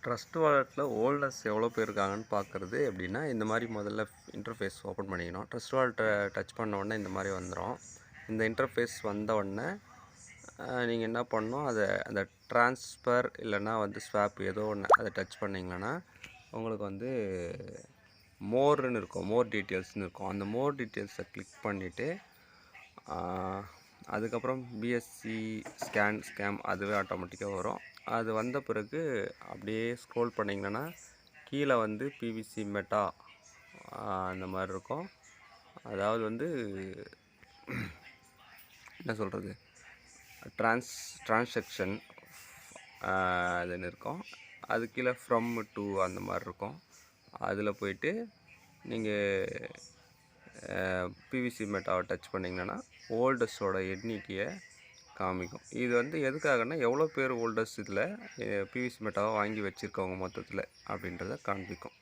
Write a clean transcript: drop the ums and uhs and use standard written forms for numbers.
Trust வாலெட்டில் holders எவ்வளோ பேர் இருக்காங்கன்னு பார்க்குறது எப்படின்னா, இந்த மாதிரி முதல்ல இன்டர்ஃபேஸ் ஓப்பன் பண்ணிக்கணும். ட்ரஸ்ட் வாலெட்டை டச் பண்ண உடனே இந்த மாதிரி வந்துடும். இந்த இன்டர்ஃபேஸ் வந்த உடனே நீங்கள் என்ன பண்ணணும், அந்த ட்ரான்ஸ்ஃபர் இல்லைன்னா ஸ்வாப் ஏதோ ஒன்று அதை டச் பண்ணிங்கன்னா உங்களுக்கு மோர்னு இருக்கும், மோர் டீட்டெயில்ஸ்னு இருக்கும். அந்த மோர் டீட்டெயில்ஸை கிளிக் பண்ணிவிட்டு அதுக்கப்புறம் பிஎஸ்சி ஸ்கேம் அதுவே ஆட்டோமேட்டிக்காக வரும். அது வந்த பிறகு அப்படியே ஸ்க்ரோல் பண்ணிங்கன்னா கீழே பிவிசி மெட்டா அந்த மாதிரி இருக்கும். அதாவது என்ன சொல்கிறது, டிரான்சாக்ஷன் அதுன்னு இருக்கும். அது கீழே ஃப்ரம் டு அந்த மாதிரி இருக்கும். அதில் போயிட்டு நீங்கள் பிவிசி மெட்டாவை டச் பண்ணிங்கன்னா ஹோல்டர்ஸோட எண்ணிக்கையை காமிக்கும். இது எதுக்காகனா எவ்வளோ பேர் ஹோல்டர்ஸ் இதில் பிவிசி மெட்டாவை வாங்கி வச்சுருக்கவங்க மொத்தத்தில் அப்படின்றத காண்பிக்கும்.